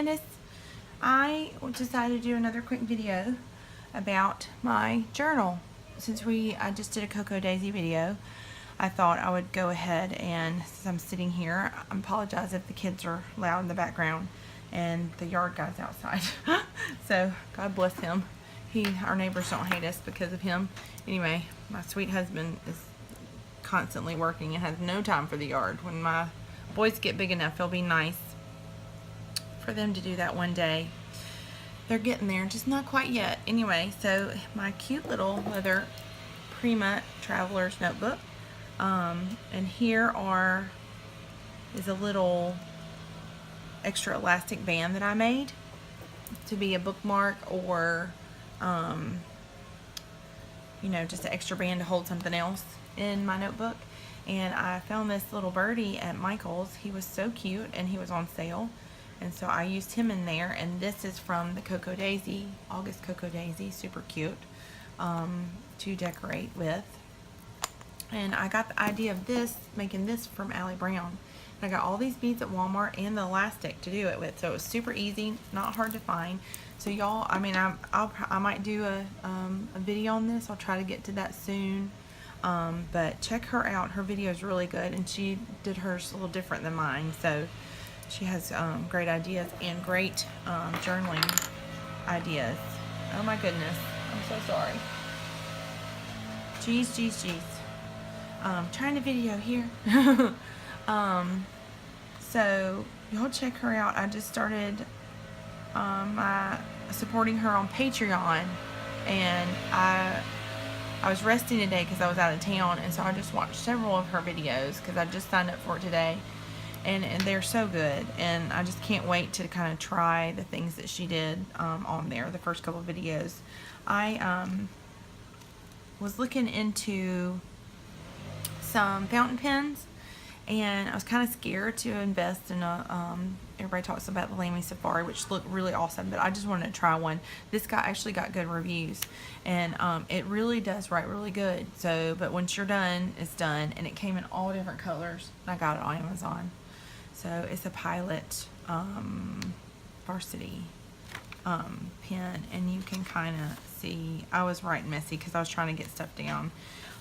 Candace. I decided to do another quick video about my journal. Since I just did a Cocoa Daisy video, I thought I would go ahead and, since I'm sitting here, I apologize if the kids are loud in the background and the yard guy's outside. So God bless him. Our neighbors don't hate us because of him. Anyway, my sweet husband is constantly working and has no time for the yard. When my boys get big enough, it'll be nice for them to do that one day. They're getting there, just not quite yet. Anyway, so my cute little leather Prima Traveler's Notebook. And here is a little extra elastic band that I made to be a bookmark, or just an extra band to hold something else in my notebook. And I found this little birdie at Michael's. He was so cute and he was on sale, and so I used him in there. And this is from the Cocoa Daisy, August Cocoa Daisy, super cute, to decorate with. And I got the idea of making this from Allie Brown. And I got all these beads at Walmart and the elastic to do it with, so it was super easy, not hard to find. So y'all, I might do a video on this. I'll try to get to that soon. But check her out. Her video is really good, and she did hers a little different than mine. So she has great ideas and great journaling ideas. Oh my goodness, I'm so sorry. Jeez. Trying to video here. So y'all check her out. I just started supporting her on Patreon, and I was resting today because I was out of town, and so I just watched several of her videos because I just signed up for it today, and they're so good, and I just can't wait to kind of try the things that she did on there, the first couple of videos. I was looking into some fountain pens, and I was kind of scared to invest in everybody talks about the Lamy Safari, which looked really awesome, but I just wanted to try one. This guy actually got good reviews, and it really does write really good. So, but once you're done, it's done, and it came in all different colors. I got it on Amazon. So it's a Pilot Varsity pen, and you can kind of see, I was writing messy because I was trying to get stuff down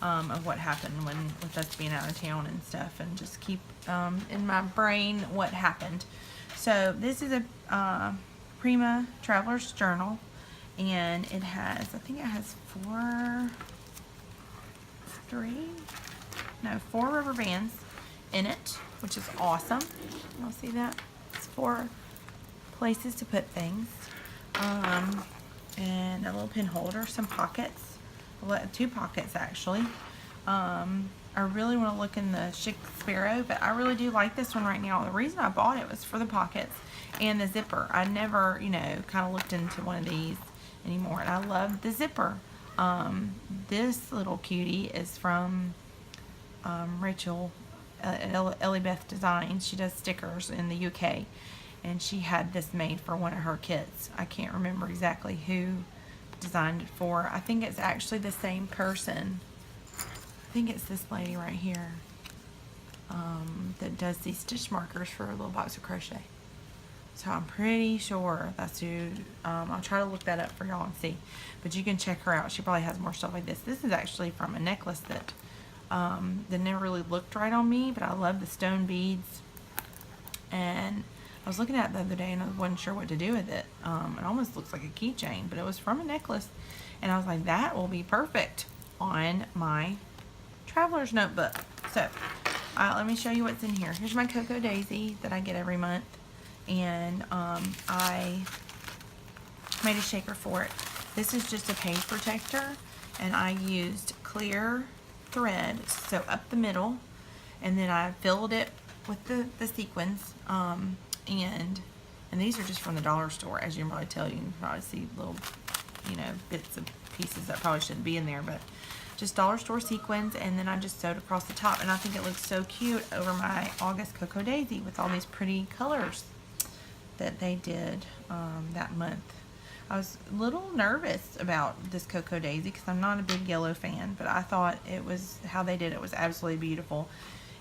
of what happened with us being out of town and stuff, and just keep in my brain what happened. So this is a Prima Traveler's Journal, and it has, I think it has four rubber bands in it, which is awesome. Y'all see that? It's 4 places to put things, and a little pin holder, some pockets, 2 pockets actually. I really want to look in the Chic Sparrow, but I really do like this one right now. The reason I bought it was for the pockets and the zipper. I never, kind of looked into one of these anymore, and I love the zipper. This little cutie is from Rachel, Ellie Beth Designs. She does stickers in the UK, and she had this made for one of her kits. I can't remember exactly who designed it for. I think it's actually the same person. I think it's this lady right here that does these stitch markers for a little box of crochet. So I'm pretty sure that's who. I'll try to look that up for y'all and see, but you can check her out. She probably has more stuff like this. This is actually from a necklace that never really looked right on me, but I love the stone beads, and I was looking at it the other day and I wasn't sure what to do with it. It almost looks like a keychain, but it was from a necklace, and I was like, that will be perfect on my traveler's notebook. So let me show you what's in here. Here's my Cocoa Daisy that I get every month, and I made a shaker for it. This is just a page protector, and I used clear thread, so up the middle, and then I filled it with the sequins, and these are just from the dollar store. As you can probably tell, you can probably see little bits of pieces that probably shouldn't be in there, but just dollar store sequins, and then I just sewed across the top, and I think it looks so cute over my August Cocoa Daisy with all these pretty colors that they did that month. I was a little nervous about this Cocoa Daisy because I'm not a big yellow fan, but I thought how they did it was absolutely beautiful,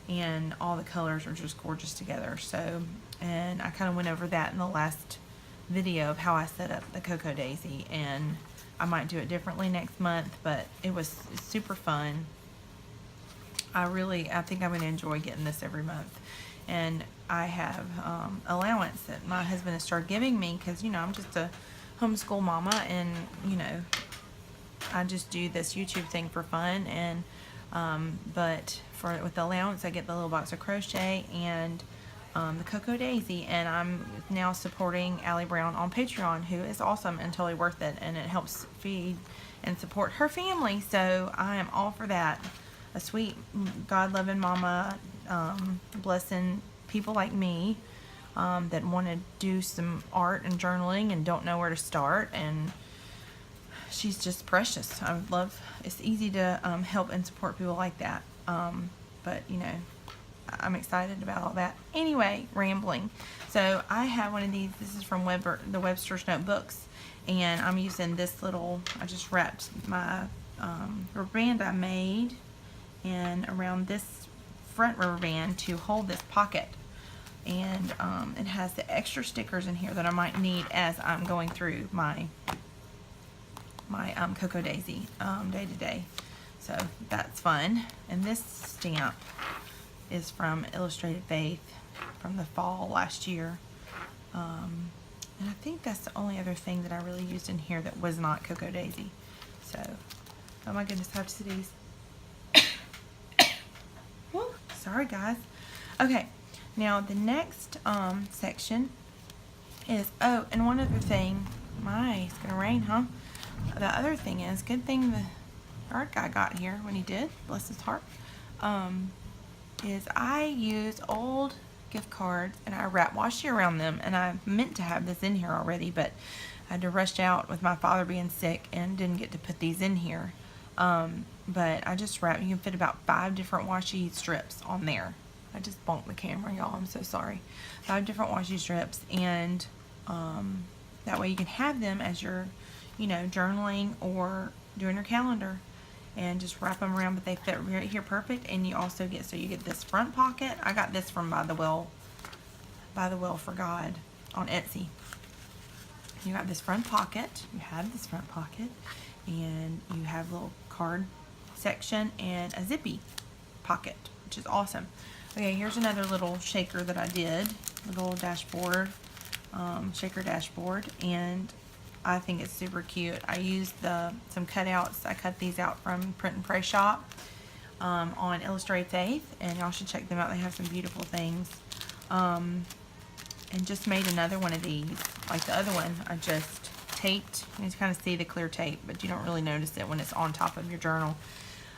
and all the colors are just gorgeous together. So, and I kind of went over that in the last video of how I set up the Cocoa Daisy, and I might do it differently next month, but it was super fun. I think I'm going to enjoy getting this every month. And I have allowance that my husband has started giving me because, you know, I'm just a homeschool mama, and, you know, I just do this YouTube thing for fun. And but with the allowance, I get the little box of crochet and the Cocoa Daisy, and I'm now supporting Allie Brown on Patreon, who is awesome and totally worth it, and it helps feed and support her family, so I am all for that. A sweet, God-loving mama, blessing people like me that want to do some art and journaling and don't know where to start, and she's just precious. I would love, it's easy to help and support people like that, but you know, I'm excited about all that. Anyway, rambling. So I have one of these. This is from the Webster's Notebooks, and I'm using this little, I just wrapped my rubber band I made and around this front rubber band to hold this pocket, and it has the extra stickers in here that I might need as I'm going through my Cocoa Daisy day to day, so that's fun. And this stamp is from Illustrated Faith from the fall last year, and I think that's the only other thing that I really used in here that was not Cocoa Daisy. So, oh my goodness, I have to sneeze. Woo, sorry guys. Okay, now the next section is, oh, and one other thing. It's gonna rain, huh? The other thing is, good thing the art guy got here when he did, bless his heart, is I use old gift cards and I wrap washi around them, and I meant to have this in here already, but I had to rush out with my father being sick and didn't get to put these in here. But I just wrap, you can fit about 5 different washi strips on there. I just bonked the camera, y'all, I'm so sorry. 5 different washi strips, and that way you can have them as you're, you know, journaling or doing your calendar, and just wrap them around, but they fit right here perfect. And you also get, so you get this front pocket. I got this from By the Well for God on Etsy. You got this front pocket, you have this front pocket, and you have a little card section and a zippy pocket, which is awesome. Okay, here's another little shaker that I did, little dashboard, shaker dashboard, and I think it's super cute. I used some cutouts. I cut these out from Print and Pray Shop on Illustrated Faith, and y'all should check them out. They have some beautiful things. And just made another one of these. Like the other one, I just taped. You can kind of see the clear tape, but you don't really notice it when it's on top of your journal.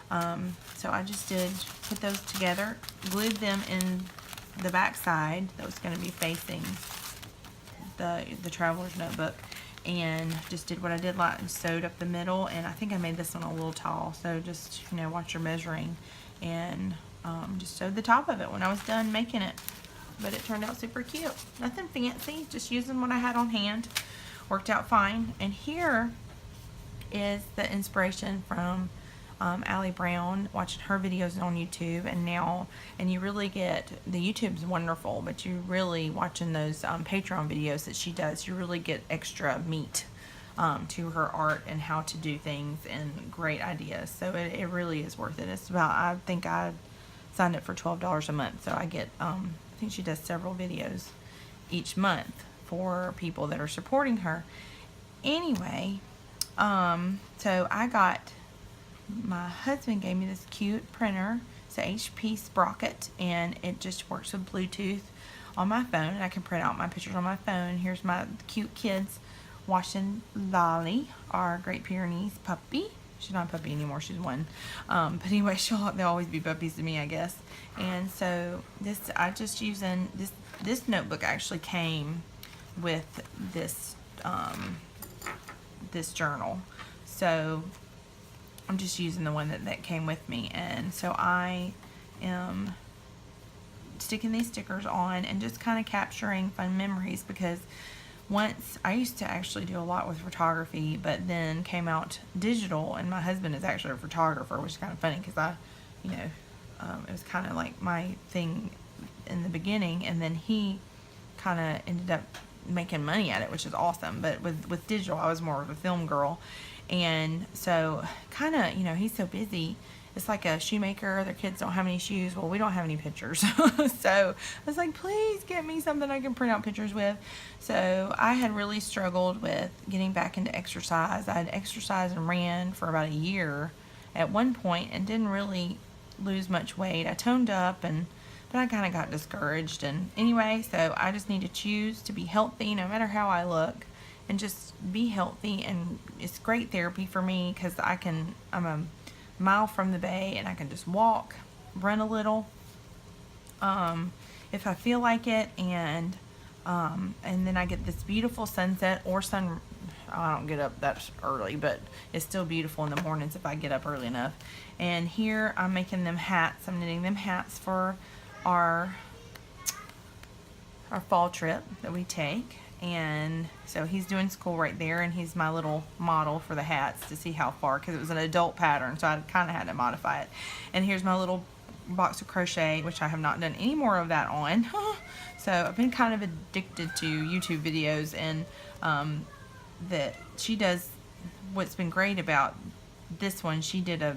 So I just put those together, glued them in the back side that was going to be facing the traveler's notebook, and just did what I did, like sewed up the middle. And I think I made this one a little tall, so just, you know, watch your measuring, and just sewed the top of it when I was done making it. But it turned out super cute. Nothing fancy, just using what I had on hand. Worked out fine. And here is the inspiration from Allie Brown, watching her videos on YouTube, and you really get, the YouTube's wonderful, but you really, watching those Patreon videos that she does, you really get extra meat to her art and how to do things, and great ideas. So it really is worth it. It's about, I think I signed up for $12 a month, so I get, I think she does several videos each month for people that are supporting her. Anyway, so my husband gave me this cute printer. It's an HP Sprocket, and it just works with Bluetooth on my phone, and I can print out my pictures on my phone. Here's my cute kids watching Lolly, our Great Pyrenees puppy. She's not a puppy anymore, she's 1. But anyway, they'll always be puppies to me, I guess. And so I just using this notebook actually came with this this journal. So I'm just using the one that came with me, and so I am sticking these stickers on and just kind of capturing fun memories, because once I used to actually do a lot with photography, but then came out digital, and my husband is actually a photographer, which is kind of funny because you know, it was kind of like my thing in the beginning, and then he kind of ended up making money at it, which is awesome. But with digital, I was more of a film girl. And so kind of, he's so busy. It's like a shoemaker. Their kids don't have any shoes. Well, we don't have any pictures. So I was like, please get me something I can print out pictures with. So I had really struggled with getting back into exercise. I had exercised and ran for about a year at one point and didn't really lose much weight. I toned up, but I kind of got discouraged. And anyway, so I just need to choose to be healthy no matter how I look, and just be healthy. And it's great therapy for me because I'm a mile from the bay and I can just walk, run a little, if I feel like it, and then I get this beautiful sunset or sun. I don't get up that early, but it's still beautiful in the mornings if I get up early enough. And here I'm making them hats. I'm knitting them hats for our fall trip that we take. And so he's doing school right there, and he's my little model for the hats to see how far, because it was an adult pattern, so I kind of had to modify it. And here's my little box of crochet, which I have not done any more of that on. So I've been kind of addicted to YouTube videos, and that she does. What's been great about this one, she did a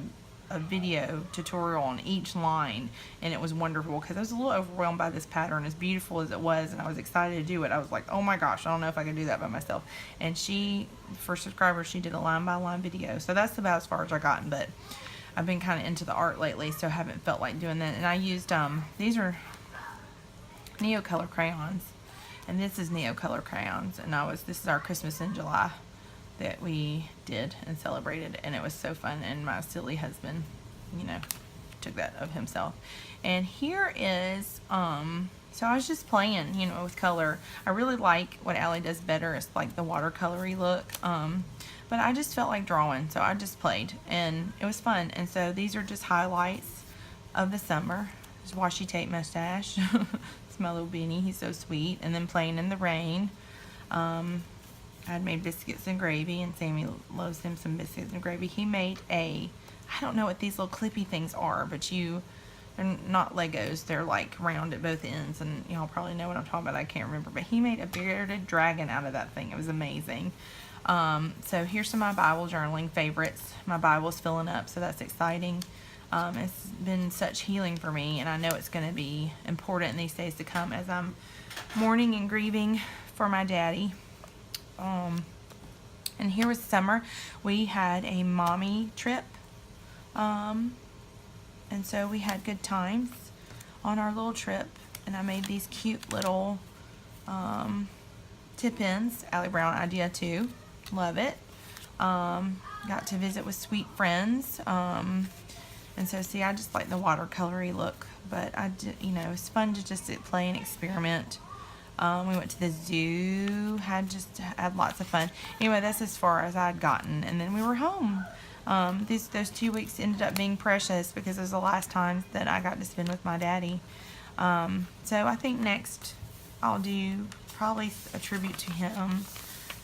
video tutorial on each line, and it was wonderful because I was a little overwhelmed by this pattern, as beautiful as it was, and I was excited to do it. I was like, oh my gosh, I don't know if I could do that by myself. And she, for subscribers, she did a line by line video. So that's about as far as I've gotten, but I've been kind of into the art lately, so I haven't felt like doing that. And I used these are Neocolor crayons, and this is Neocolor crayons, and this is our Christmas in July that we did and celebrated, and it was so fun. And my silly husband, took that of himself. And here is so I was just playing, with color. I really like what Allie does better. It's like the watercolory look, but I just felt like drawing, so I just played, and it was fun. And so these are just highlights of the summer. There's washi tape mustache. It's my little beanie. He's so sweet. And then playing in the rain. I had made biscuits and gravy, and Sammy loves him some biscuits and gravy. He made I don't know what these little clippy things are, but they're not Legos. They're like round at both ends, and y'all probably know what I'm talking about. I can't remember, but he made a bearded dragon out of that thing. It was amazing. So here's some of my Bible journaling favorites. My Bible's filling up, so that's exciting. It's been such healing for me, and I know it's going to be important in these days to come as I'm mourning and grieving for my daddy. And here was summer. We had a mommy trip, and so we had good times on our little trip, and I made these cute little tip-ins. Allie Brown idea too. Love it. Got to visit with sweet friends, and so see, I just like the watercolory look, but I did, it's fun to just play and experiment. We went to the zoo, had lots of fun. Anyway, that's as far as I'd gotten, and then we were home. Those 2 weeks ended up being precious because it was the last time that I got to spend with my daddy. So I think next I'll do probably a tribute to him,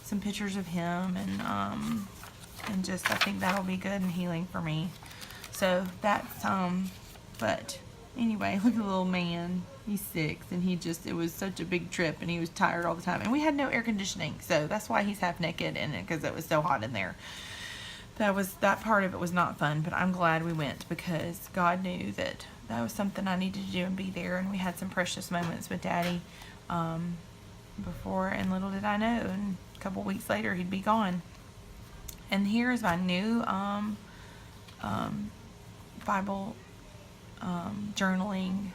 some pictures of him, and just I think that'll be good and healing for me. So that's but anyway, look at the little man. He's 6, and it was such a big trip, and he was tired all the time. And we had no air conditioning, so that's why he's half naked in it, because it was so hot in there. That part of it was not fun, but I'm glad we went, because God knew that was something I needed to do and be there. And we had some precious moments with Daddy before, and little did I know, and a couple weeks later he'd be gone. And here is my new Bible journaling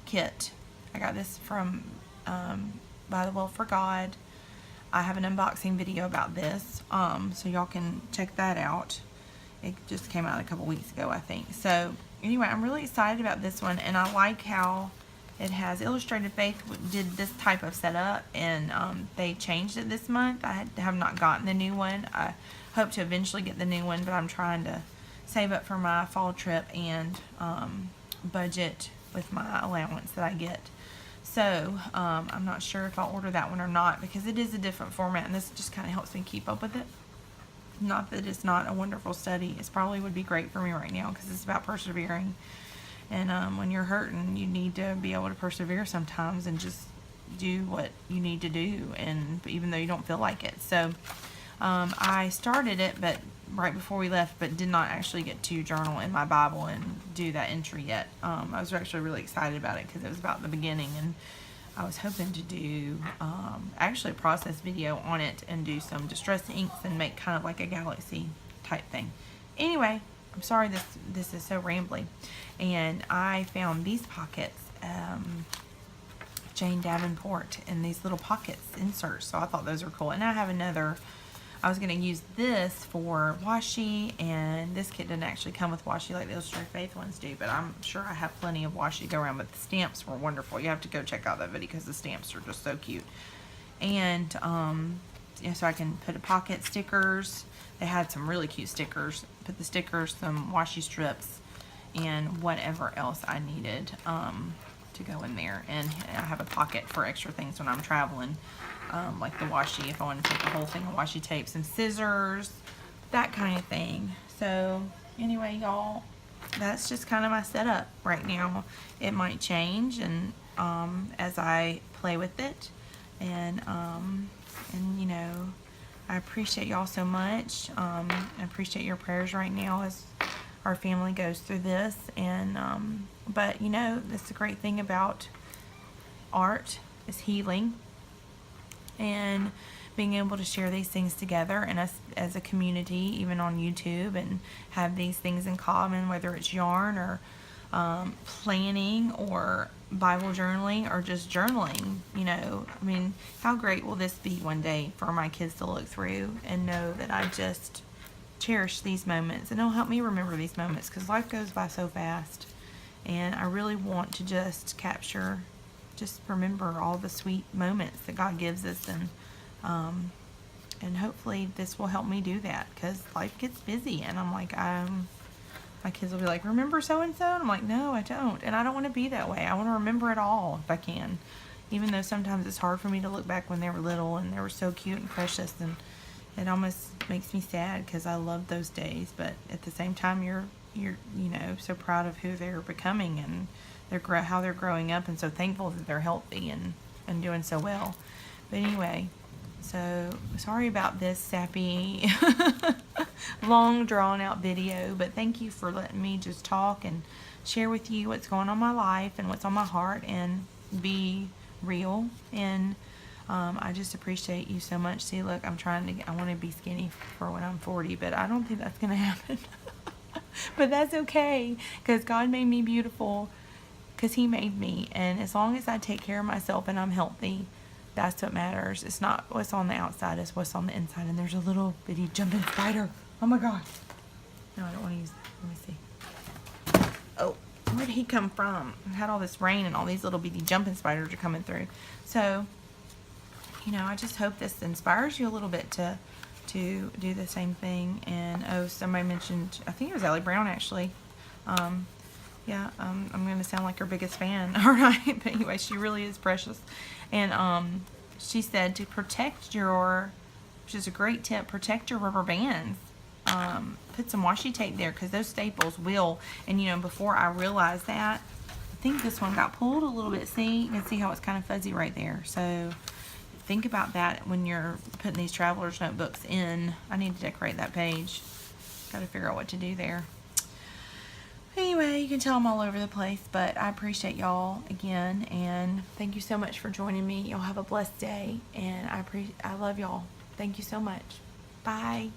kit. I got this from By the Will for God. I have an unboxing video about this, so y'all can check that out. It just came out a couple weeks ago, I think. So anyway, I'm really excited about this one, and I like how it has Illustrated Faith did this type of setup, and they changed it this month. I have not gotten the new one. I hope to eventually get the new one, but I'm trying to save up for my fall trip and budget with my allowance that I get. So I'm not sure if I'll order that one or not, because it is a different format, and this just kind of helps me keep up with it. Not that it's not a wonderful study. It probably would be great for me right now, because it's about persevering. And when you're hurting, you need to be able to persevere sometimes and just do what you need to do, and even though you don't feel like it. So I started it, but right before we left, but did not actually get to journal in my Bible and do that entry yet. I was actually really excited about it because it was about the beginning, and I was hoping to do actually a process video on it and do some distress inks and make kind of like a galaxy type thing. Anyway, I'm sorry this is so rambly. And I found these pockets, Jane Davenport, and these little pockets inserts, so I thought those were cool. And I have another, I was going to use this for washi, and this kit didn't actually come with washi like the Illustrated Faith ones do, but I'm sure I have plenty of washi to go around. But the stamps were wonderful. You have to go check out that video because the stamps are just so cute. And yeah, so I can put a pocket, stickers. They had some really cute stickers. Put the stickers, some washi strips, and whatever else I needed to go in there. And I have a pocket for extra things when I'm traveling, like the washi, if I want to take the whole thing of washi tape, some scissors, that kind of thing. So anyway, y'all, that's just kind of my setup right now. It might change, and as I play with it, and you know, I appreciate y'all so much. I appreciate your prayers right now as our family goes through this. And but you know, that's the great thing about art, is healing, and being able to share these things together, and us as a community, even on YouTube, and have these things in common, whether it's yarn or planning or Bible journaling or just journaling. You know, I mean, how great will this be one day for my kids to look through and know that I just cherish these moments, and it'll help me remember these moments, because life goes by so fast, and I really want to just capture, just remember all the sweet moments that God gives us, and hopefully this will help me do that, because life gets busy, and I'm like, my kids will be like, remember so-and-so? And I'm like, no, I don't. And I don't want to be that way. I want to remember it all if I can. Even though sometimes it's hard for me to look back when they were little and they were so cute and precious. And it almost makes me sad because I love those days. But at the same time, you're you know, so proud of who they're becoming and how they're growing up, and so thankful that they're healthy and doing so well. But anyway, so sorry about this sappy, long drawn out video, but thank you for letting me just talk and share with you what's going on in my life and what's on my heart, and be real. And I just appreciate you so much. See, look, I want to be skinny for when I'm 40, but I don't think that's going to happen. But that's okay, because God made me beautiful, because He made me. And as long as I take care of myself and I'm healthy, that's what matters. It's not what's on the outside, it's what's on the inside. And there's a little bitty jumping spider. Oh my God. No, I don't want to use it. Let me see. Oh, where did he come from? I had all this rain and all these little bitty jumping spiders are coming through. So, you know, I just hope this inspires you a little bit to do the same thing. And oh, somebody mentioned, I think it was Ellie Brown actually. Yeah, I'm going to sound like her biggest fan. All right. But anyway, she really is precious. And she said to protect your, which is a great tip, protect your rubber bands. Put some washi tape there, because those staples will. And, you know, before I realized that, I think this one got pulled a little bit. See, you can see how it's kind of fuzzy right there. So think about that when you're putting these traveler's notebooks in. I need to decorate that page. Got to figure out what to do there. Anyway, you can tell I'm all over the place, but I appreciate y'all again, and thank you so much for joining me. Y'all have a blessed day, and I love y'all. Thank you so much. Bye.